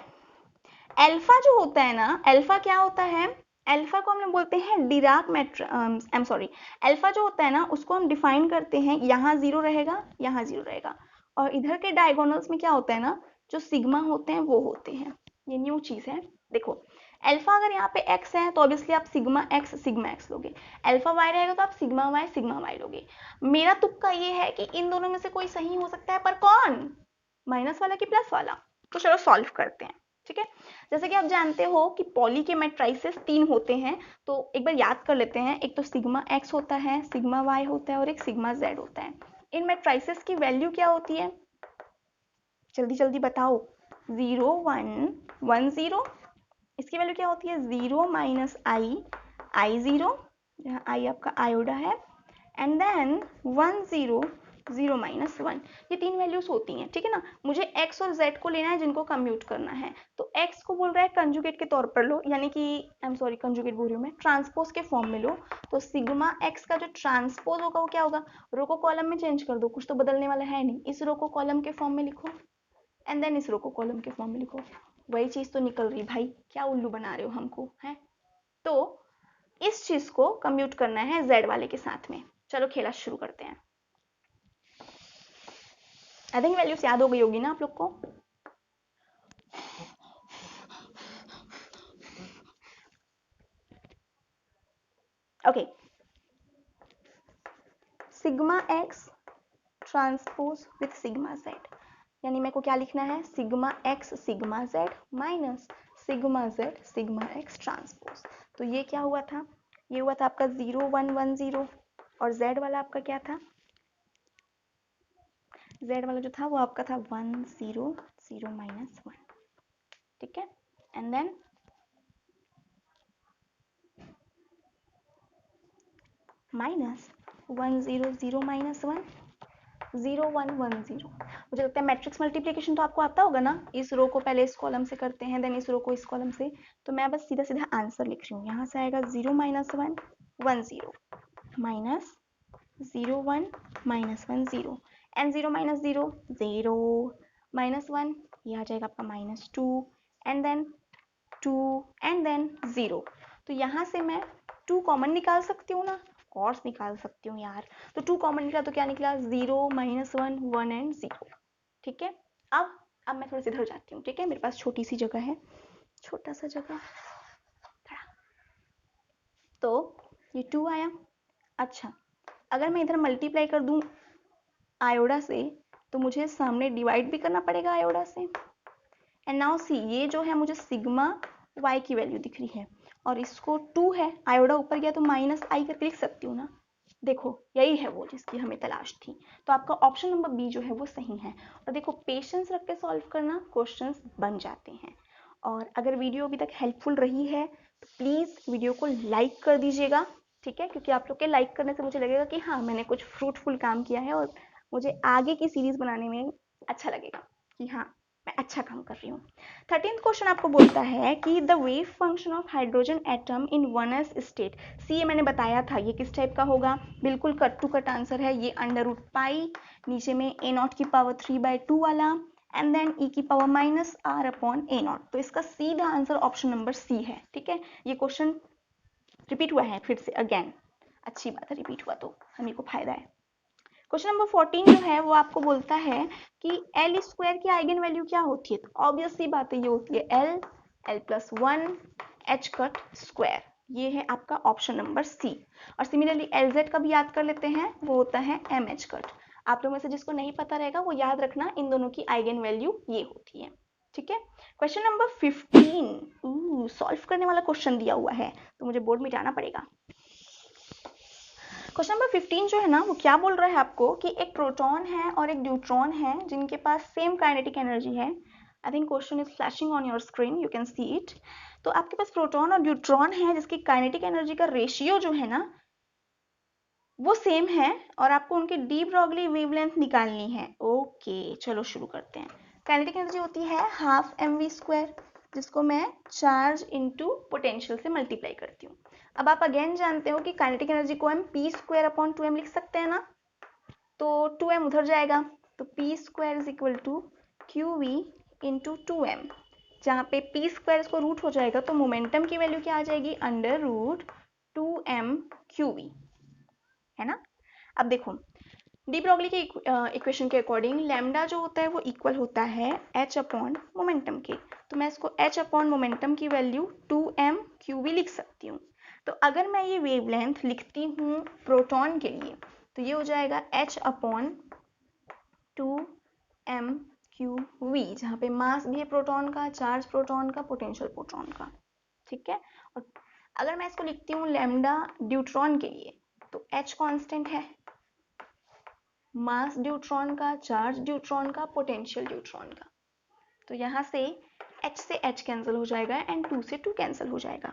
अल्फा जो होता है ना, अल्फा क्या होता है, अल्फा को हम लोग बोलते हैं Dirac I am sorry, alpha जो होता है ना उसको हम डिफाइन करते हैं, यहाँ 0 रहेगा, यहाँ 0 रहेगा, और इधर के डायगोनल्स में क्या होता है ना, जो सिग्मा होते हैं वो होते हैं। ये न्यू चीज है। देखो अल्फा अगर यहाँ पे x है तो ऑब्वियसली आप सिग्मा x लोगे, अल्फा y रहेगा तो आप सिग्मा y लोगे। मेरा तुक्का ये है कि इन दोनों में से कोई सही हो सकता है, पर कौन, माइनस वाला कि प्लस वाला। तो चलो सॉल्व करते हैं। ठीक है, जैसे कि आप जानते हो कि पॉली के मैट्रिसेस 3 होते हैं, तो एक बार याद कर लेते हैं। एक तो सिग्मा x होता है, सिग्मा y होता है और एक सिग्मा z होता है। इन मैट्रिसेस की वैल्यू क्या होती है, जल्दी जल्दी बताओ। 0 1 1 0, इसकी वैल्यू क्या होती है, 0 माइनस I 0, जहाँ I आपका आयोडा है, एंड देन 1 0 0 माइनस 1, ये 3 वैल्यूज होती हैं, ठीक है ना। मुझे x और z को लेना है जिनको कम्यूट करना है, तो x को बोल रहा है कंजुगेट के तौर पर लो, यानी कि आई एम सॉरी कंजुगेट बोल रही हूँ मैं, ट्रांसपोज के फॉर्म में लो। तो सिग्मा x का जो ट्रांसपोज होगा वो क्या होगा, रो को कॉलम में चेंज कर दो, कुछ तो बदलने वाला है नहीं, इस रो को कॉलम के फॉर्म में लिखो एंड देन इस रो को कॉलम के फॉर्म में लिखो, वही चीज तो निकल रही भाई, क्या उल्लू बना रहे हो हमको है। तो इस चीज को कम्यूट करना है z वाले के साथ में। चलो खेला शुरू करते हैं। आई थिंक वैल्यूज याद हो गई होगी ना आप लोग को। Okay, sigma x transpose with sigma Z, यानी मेरे को क्या लिखना है, sigma x sigma Z minus sigma Z sigma x transpose. तो ये क्या हुआ था, ये हुआ था आपका 0 1 1 0, और z वाला आपका क्या था, z वाला जो था वो आपका था 1 0 0 माइनस 1, ठीक है। And then minus 1 0 0 minus 1 0 1 1 0। मुझे लगता है मैट्रिक्स मल्टीप्लिकेशन तो आपको आता होगा ना, इस रो को पहले इस कॉलम से करते हैं, देन इस रो को इस कॉलम से। तो मैं बस सीधा सीधा आंसर लिख रही हूँ, यहाँ से आएगा 0 minus 1 1 0 minus 0 1 minus 1 0 and 0 minus 0 0 minus 1, ये आ जाएगा आपका minus 2 and then 2 and then 0। तो यहाँ से मैं 2 कॉमन निकाल सकती हूँ ना, कोर्स निकाल सकती हूँ यार। तो 2 कॉमन निकला तो क्या निकला, 0 माइनस 1 1 एंड 0, ठीक है। अब मैं थोड़ा सा इधर जाती हूँ, ठीक है, मेरे पास छोटी सी जगह है, छोटा सा जगह, तो ये 2 आया। अच्छा, अगर मैं इधर मल्टीप्लाई कर दूं आयोडा से, तो मुझे सामने डिवाइड भी करना पड़ेगा आयोडा से। एंड नाउ सी, ये जो है मुझे सिग्मा y की वैल्यू दिख रही है, और इसको 2 है, आयोडा ऊपर गया तो माइनस आई करके लिख सकती हूँ ना। देखो यही है वो जिसकी हमें तलाश थी, तो आपका ऑप्शन नंबर बी जो है वो सही है। और देखो पेशेंस रख के सॉल्व करना, क्वेश्चंस बन जाते हैं। और अगर वीडियो अभी तक हेल्पफुल रही है तो प्लीज़ वीडियो को लाइक कर दीजिएगा, ठीक है, क्योंकि आप लोग के लाइक करने से मुझे लगेगा कि हाँ मैंने कुछ फ्रूटफुल काम किया है, और मुझे आगे की सीरीज बनाने में अच्छा लगेगा कि हाँ मैं अच्छा काम कर रही हूँ। 13th क्वेश्चन आपको बोलता है कि the wave function of hydrogen atom in 1s state. See, ये मैंने बताया था ये किस टाइप का होगा, बिल्कुल कट टू कट आंसर है ये, अंडर रूट पाई, नीचे में ए नॉट की पावर 3/2 वाला, एंड देन ई की power minus r upon a naught. तो इसका सीधा आंसर ऑप्शन नंबर सी है, ठीक है। ये क्वेश्चन रिपीट हुआ है फिर से अगेन, अच्छी बात है, रिपीट हुआ तो हमें को फायदा है। क्वेश्चन नंबर 14 जो है वो आपको बोलता है कि एल स्क्वायर की आइगन वैल्यू क्या होती है, तो ऑब्वियस सी बात है ये होती है L, L plus 1 H cut square, ये है आपका ऑप्शन नंबर सी। और सिमिलरली एल जेड का भी याद कर लेते हैं, वो होता है एम एच कट। आप लोगों में से जिसको नहीं पता रहेगा वो याद रखना, इन दोनों की आइगन वैल्यू ये होती है, ठीक है। क्वेश्चन नंबर 15 सॉल्व करने वाला क्वेश्चन दिया हुआ है, तो मुझे बोर्ड में जाना पड़ेगा। क्वेश्चन नंबर 15 जो है ना वो क्या बोल रहा है आपको कि एक प्रोटॉन है और एक न्यूट्रॉन है जिनके पास सेम काइनेटिक एनर्जी है। I think question is flashing on your screen, you can see it. तो आपके पास प्रोटॉन और न्यूट्रॉन है जिसकी काइनेटिक एनर्जी का रेशियो जो है ना वो सेम है, और आपको उनकी डी ब्रॉगली वेवलेंथ निकालनी है। ओके चलो शुरू करते हैं। काइनेटिक एनर्जी होती है हाफ mv², जिसको मैं चार्ज इनटू पोटेंशियल से मल्टीप्लाई करती हूँ। अब आप अगेन जानते हो कि काइनेटिक एनर्जी को हम p² अपॉन 2m लिख सकते हैं ना, तो 2m उधर जाएगा, तो p² is equal to qv into 2m, जहाँ पे p² इसको रूट हो जाएगा तो मोमेंटम की वैल्यू क्या आ जाएगी, अंडर रूट 2m qv, है ना। अब देखो डी ब्रॉगली के इक्वेशन के अकॉर्डिंग लैम्डा जो होता है वो इक्वल होता है h अपॉन मोमेंटम के, तो मैं इसको h अपॉन मोमेंटम की वैल्यू 2m qv लिख सकती हूँ। तो अगर मैं ये वेवलेंथ लिखती हूँ प्रोटॉन के लिए, तो ये हो जाएगा h अपॉन 2m qv, जहाँ पे मास भी है प्रोटॉन का, चार्ज प्रोटॉन का, पोटेंशियल प्रोटॉन का, ठीक है। और अगर मैं इसको लिखती हूँ लैम्डा ड्यूट्रॉन के लिए, तो h कांस्टेंट है, मास ड्यूट्रॉन का, चार्ज ड्यूट्रॉन का, पोटेंशियल ड्यूट्रॉन का, तो यहाँ से h से h कैंसिल हो जाएगा एंड 2 से 2 कैंसिल हो जाएगा।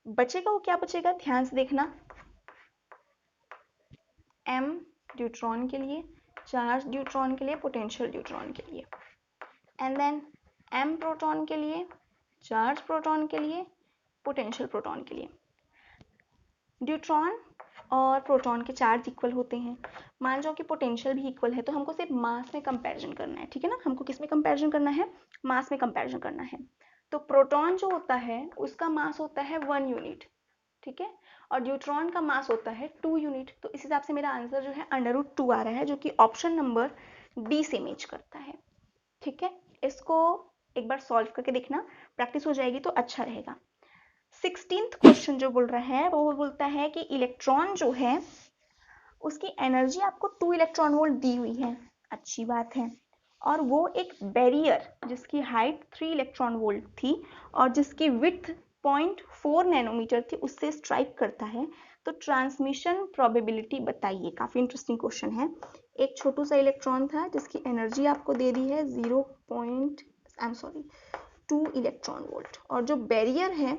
बचेगा वो क्या बचेगा, ध्यान से देखना, m ड्यूट्रॉन के लिए, चार्ज न्यूट्रॉन के लिए, पोटेंशियल न्यूट्रॉन के लिए, एंड देन m प्रोटॉन के लिए, चार्ज प्रोटॉन के लिए, पोटेंशियल प्रोटॉन के लिए। न्यूट्रॉन और प्रोटॉन के चार्ज इक्वल होते हैं। मान जाओ कि पोटेंशियल भी इक्वल है, तो हमको सिर्फ मास में कंपैरिजन करना है, ठीक है ना। हमको किस में कंपैरिजन करना है, मास में कंपैरिजन करना है। तो प्रोटॉन जो होता है उसका मास होता है 1 यूनिट, ठीक है, और न्यूट्रॉन का मास होता है 2 यूनिट। तो इस हिसाब से मेरा आंसर जो है √2 आ रहा है, जो कि ऑप्शन नंबर डी से मैच करता है, ठीक है। इसको एक बार सॉल्व करके देखना, प्रैक्टिस हो जाएगी तो अच्छा रहेगा। 16th क्वेश्चन जो बोल रहा है वो बोलता है कि इलेक्ट्रॉन जो है उसकी एनर्जी आपको 2 इलेक्ट्रॉन वोल्ट दी हुई है, अच्छी बात है, और वो एक बैरियर जिसकी हाइट 3 इलेक्ट्रॉन वोल्ट थी और जिसकी विड्थ 0.4 नैनोमीटर थी उससे स्ट्राइक करता है। तो ट्रांसमिशन प्रोबेबिलिटी बताइए। काफी इंटरेस्टिंग क्वेश्चन है। एक छोटू सा इलेक्ट्रॉन था जिसकी एनर्जी आपको दे दी है 2 इलेक्ट्रॉन वोल्ट, और जो बैरियर है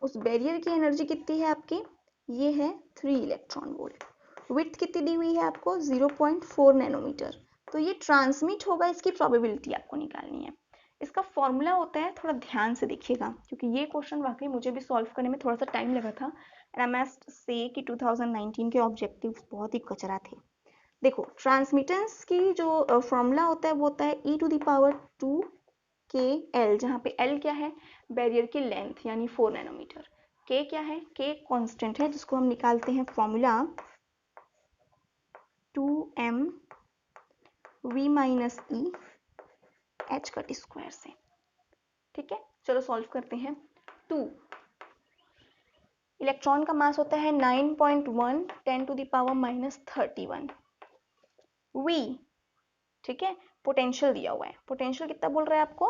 उस बैरियर की एनर्जी कितनी है आपकी, ये है 3 इलेक्ट्रॉन वोल्ट। विड्थ कितनी दी हुई है आपको, 0.4 नैनोमीटर। तो ये ट्रांसमिट होगा, इसकी प्रोबेबिलिटी आपको निकालनी है। इसका फॉर्मूला होता है, थोड़ा ध्यान से देखिएगा क्योंकि ये क्वेश्चन वाकई मुझे भी सॉल्व करने में थोड़ा सा टाइम लगा था, एंड आई मस्ट से कि 2019 के ऑब्जेक्टिव्स बहुत ही कचरा थे। देखो, ट्रांसमिटेंस की जो फॉर्मूला होता है वो होता है e⁻²⁴ KL, जहाँ पे L क्या है, बैरियर की लेंथ यानी 4 नैनोमीटर। K क्या है, K कांस्टेंट है जिसको हम निकालते हैं formula 2m v minus e h cut square से, ठीक है। चलो सॉल्व करते हैं। 2 इलेक्ट्रॉन का मास होता है 9.1 10⁻⁻31 v, ठीक है। पोटेंशियल दिया हुआ है, पोटेंशियल कितना बोल रहा है आपको,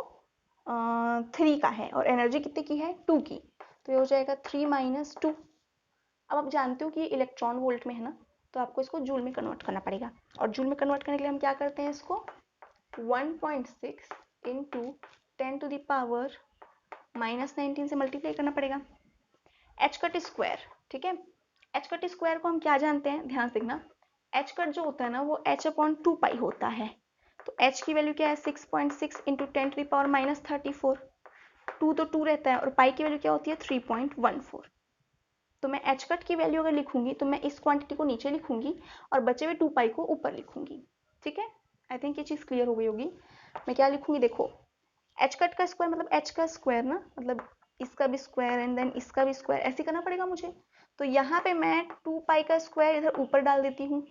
3 का है, और एनर्जी कितने की है, 2 की। तो ये हो जाएगा 3 - 2। अब आप जानते हो कि ये इलेक्ट्रॉन वोल्ट में है ना, तो आपको इसको जूल में कन्वर्ट करना पड़ेगा, और जूल में कन्वर्ट करने के लिए हम क्या करते हैं, इसको 1.6 × 10⁻⁻19 से मल्टीप्लाई करना पड़ेगा। h कट स्क्वायर, ठीक है। h कट स्क्वायर को हम क्या जानते हैं, ध्यान से देखना। h कट जो होता है ना वो h/2π होता है। तो h की वैल्यू क्या है, 6.6 × 10⁻34। 2 तो 2 रहता है, और पाई की वैल्यू क्या होती है, 3.14। तो मैं h कट की वैल्यू अगर लिखूंगी तो मैं इस क्वांटिटी को नीचे लिखूंगी और बचे हुए 2π को ऊपर लिखूंगी, ठीक है। आई थिंक ये चीज़ क्लियर हो गई होगी। मैं क्या लिखूंगी, देखो, h कट का स्क्वायर मतलब h का स्क्वायर ना, मतलब इसका भी स्क्वायर एंड देन इसका भी स्क्वायर, ऐसे करना पड़ेगा मुझे। तो यहाँ पे मैं 2π का स्क्वायर इधर ऊपर डाल देती हूँ,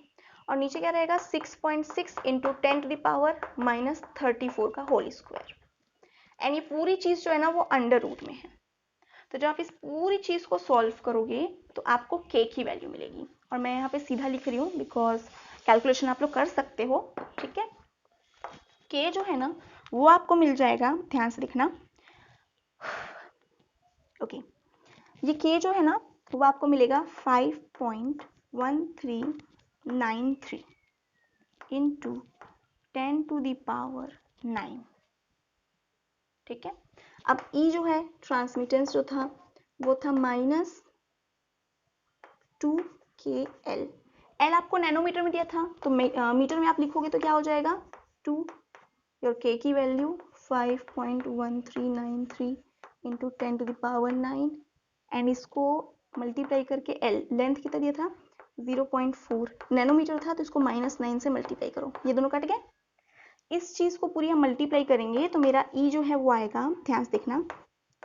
और नीचे क्या रहेगा, 6.6 × 10⁻⁻34 का होल स्क्वायर। एंड ये पूरी चीज़ जो है ना वो अंडर रूट में है। तो जब आप इस पूरी चीज़ को सॉल्व करोगे तो आपको k की वैल्यू मिलेगी, और मैं यहाँ पे सीधा लिख रही हूँ बिकॉज कैलकुलेशन आप लोग कर सकते हो, ठीक है। k जो है ना वो आपको मिल जाएगा, ध्यान से देखना, ओके। ये k जो है ना वो आपको मिलेगा 5.1393 × 10⁻⁹, ठीक है। अब E जो है, ट्रांसमिटेंस जो था वो था -2kL। L आपको नैनोमीटर में दिया था, तो मीटर में आप लिखोगे तो क्या हो जाएगा, 2, योर k की वैल्यू 5.1393 × 10⁻⁹, एंड इसको मल्टीप्लाई करके L लेंथ कितना दिया था, 0.4 नैनोमीटर था, तो इसको -9 से मल्टीप्लाई करो, ये दोनों कट गए। इस चीज़ को पूरी हम मल्टीप्लाई करेंगे तो मेरा E जो है वो आएगा, ध्यान से देखना,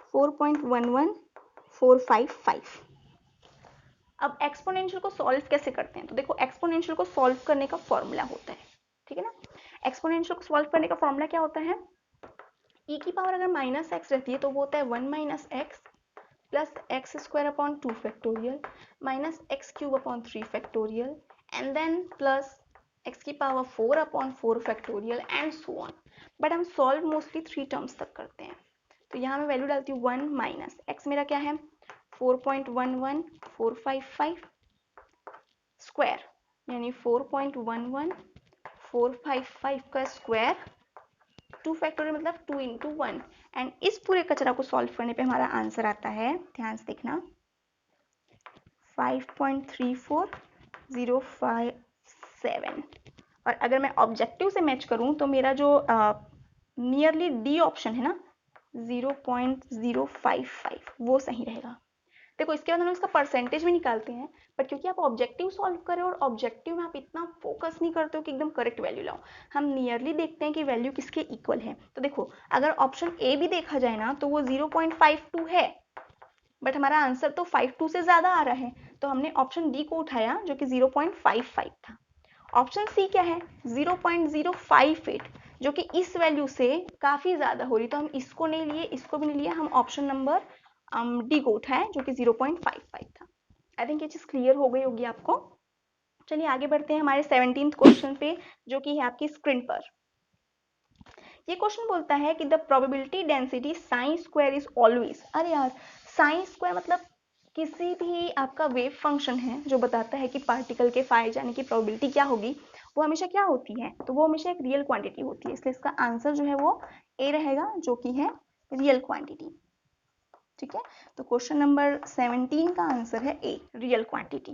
4.11455। अब एक्सपोनेंशियल को सॉल्व कैसे करते हैं, तो देखो, एक्सपोनेंशियल को सॉल्व करने का फॉर्मूला होता है, ठीक है ना। एक्सपोनेंशियल को सॉल्व करने का फॉर्मूला क्या होता है, e की पावर अगर -x रहती है तो वो होता है 1 - x plus x² factorial -x³ 3 and then plus x की power 4 factorial and so on. But हम सॉल्व मोस्टली 3 टर्म्स तक करते हैं, तो यहाँ मैं वैल्यू डालती हूँ 1 - x मेरा क्या है, 4.11455 स्क्वायर, यानी 4.11455 का स्क्वायर, 2 फैक्टोरियल मतलब 2 × 1, एंड इस पूरे कचरा को सॉल्व करने पे हमारा आंसर आता है, ध्यान से देखना, 5.34057, और अगर मैं ऑब्जेक्टिव से मैच करूं तो मेरा जो नियरली डी ऑप्शन है ना 0.055 वो सही रहेगा। देखो इसके बाद हम इसका परसेंटेज भी निकालते हैं, बट क्योंकि आप ऑब्जेक्टिव सॉल्व करें और ऑब्जेक्टिव में आप इतना फोकस नहीं करते हो कि एकदम करेक्ट वैल्यू लाओ, हम नियरली देखते हैं कि वैल्यू किसके इक्वल है। तो देखो अगर ऑप्शन ए भी देखा जाए ना तो वो 0.52 है, बट हमारा आंसर तो 52 से ज्यादा आ रहा है, तो हमने ऑप्शन डी को उठाया जो कि 0.55 था। ऑप्शन सी क्या है 0.058, जो कि इस वैल्यू से काफी ज्यादा हो रही, तो हम इसको नहीं लिए, इसको भी नहीं लिया, हम ऑप्शन नंबर डी को उठाए जो कि 0.55 था। आई थिंक ये चीज क्लियर हो गई होगी आपको। चलिए आगे बढ़ते हैं हमारे 17th क्वेश्चन पे, जो कि है आपकी स्क्रीन पर। ये क्वेश्चन बोलता है कि the probability density sine square is always, अरे यार साइन स्क्वायर मतलब किसी भी आपका वेव फंक्शन है जो बताता है कि पार्टिकल के फाए जाने की प्रोबेबिलिटी क्या होगी, वो हमेशा क्या होती है, तो वो हमेशा एक रियल क्वांटिटी होती है, इसलिए इसका आंसर जो है वो ए रहेगा जो कि है रियल क्वांटिटी। ठीक है, तो क्वेश्चन नंबर 17 का आंसर है a real quantity.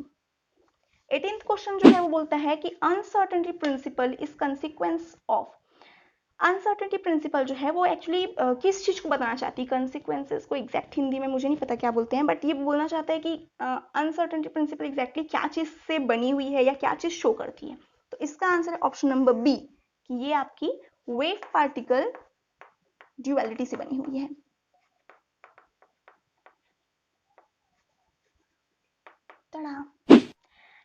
18th question जो है वो बोलता है कि uncertainty principle is consequence of, uncertainty principle जो है वो एक्चुअली किस चीज को बताना चाहती है, कंसिक्वेंसेस को एग्जैक्ट हिंदी में मुझे नहीं पता क्या बोलते हैं, बट ये बोलना चाहता है कि अनसर्टेनिटी प्रिंसिपल एग्जैक्टली क्या चीज से बनी हुई है या क्या चीज शो करती है। तो इसका आंसर है ऑप्शन नंबर बी कि ये आपकी वेव पार्टिकल ड्यूअलिटी से बनी हुई है। tada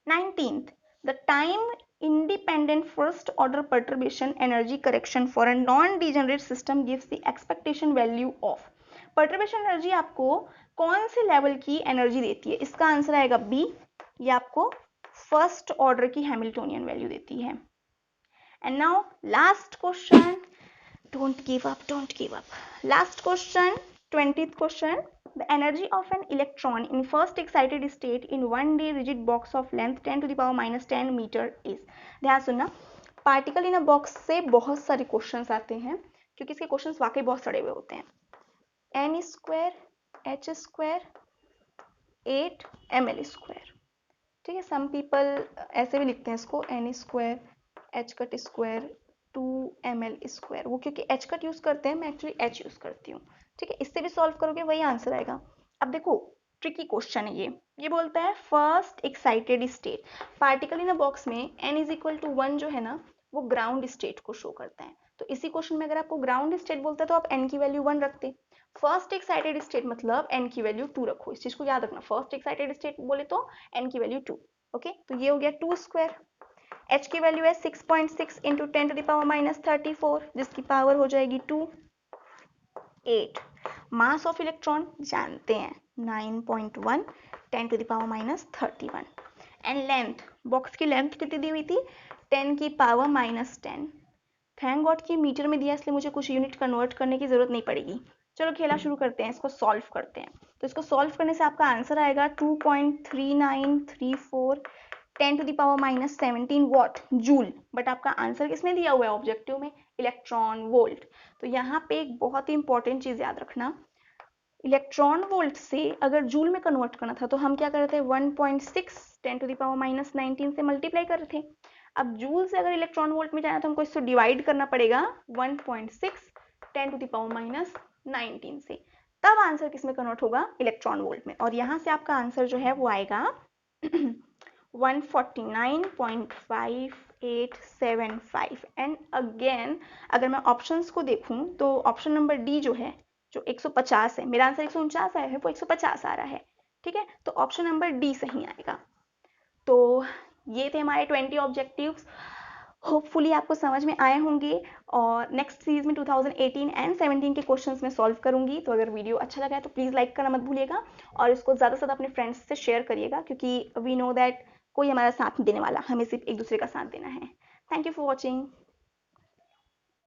19th, the time independent first order perturbation energy correction for a non-degenerate system gives the expectation value of, perturbation energy आपको कौन से लेवल की एनर्जी देती है, इसका आंसर आएगा बी, ये आपको फर्स्ट ऑर्डर की हैमिल्टोनियन वैल्यू देती है। And now last question, don't give up, last question 20th question, the energy of an electron in first excited state in 1D rigid box of length 10 to the power minus 10 meter is, ध्यान सुनना, particle in a box से बहुत सारे questions आते हैं क्योंकि इसके questions वाकई बहुत सड़े हुए होते हैं। n square h square 8 ml square, ठीक है, सम पीपल ऐसे भी लिखते हैं इसको n square h cut square 2 ml square, वो क्योंकि h कट यूज करते हैं, मैं एक्चुअली h यूज करती हूँ। ठीक है, इससे भी सॉल्व करोगे वही आंसर आएगा। अब देखो ट्रिकी क्वेश्चन है ये बोलता है first excited state, particle in a box में n इज इक्वल टू 1 जो है ना वो ग्राउंड स्टेट को शो करता है, तो इसी क्वेश्चन में अगर आपको ग्राउंड स्टेट बोलता है तो आप n की वैल्यू 1 रखते, फर्स्ट एक्साइटेड स्टेट मतलब n की वैल्यू 2 रखो, इस चीज को याद रखना, फर्स्ट एक्साइटेड स्टेट बोले तो n की वैल्यू 2। ओके, तो ये हो गया 2 स्क्वायर, h की वैल्यू है 6.6 into 10 to the power minus 34 जिसकी पावर हो जाएगी 2, 8, मास ऑफ इलेक्ट्रॉन जानते हैं 9.1 10 to the power minus 31, and length, box की लेंथ कितनी दी हुई थी 10 की पावर माइनस 10, थैंक गॉड कि मीटर में दिया इसलिए मुझे कुछ यूनिट कन्वर्ट करने की जरूरत नहीं पड़ेगी। चलो खेला शुरू करते हैं, इसको सॉल्व करते हैं। तो इसको सॉल्व करने से आपका आंसर आएगा 2.3934 10 to the power minus 17 watt joule, but आपका आंसर किसमें दिया हुआ है ऑब्जेक्टिव में, इलेक्ट्रॉन वोल्ट। तो यहाँ पे एक बहुत ही इंपॉर्टेंट चीज याद रखना, इलेक्ट्रॉन वोल्ट से अगर जूल में कन्वर्ट करना था तो हम क्या कर रहे थे 1.6 10 टू द पावर माइनस 19 से मल्टीप्लाई कर रहे थे। अब जूल से अगर इलेक्ट्रॉन वोल्ट में जाना तो हमको इसको डिवाइड करना पड़ेगा 1.6 10 टू द पावर माइनस 19 से, तब आंसर किस में कन्वर्ट होगा, इलेक्ट्रॉन वोल्ट में, और यहाँ से आपका आंसर जो है वो आएगा 149.5875। एंड अगेन अगर मैं ऑप्शंस को देखूं तो ऑप्शन नंबर डी जो है जो 150 है, मेरा आंसर 149 आया है, वो 150 आ रहा है। ठीक है, तो ऑप्शन नंबर डी सही आएगा। तो ये थे हमारे 20 ऑब्जेक्टिव्स, होपफुली आपको समझ में आए होंगे, और नेक्स्ट सीरीज में 2018 एंड 17 के क्वेश्चंस में सॉल्व करूंगी। तो अगर वीडियो अच्छा लगा है तो प्लीज़ लाइक करना मत भूलिएगा, और इसको ज़्यादा से ज़्यादा अपने फ्रेंड्स से शेयर करिएगा, क्योंकि वी नो दैट कोई हमारा साथ नहीं देने वाला, हमें सिर्फ एक दूसरे का साथ देना है। Thank you for watching.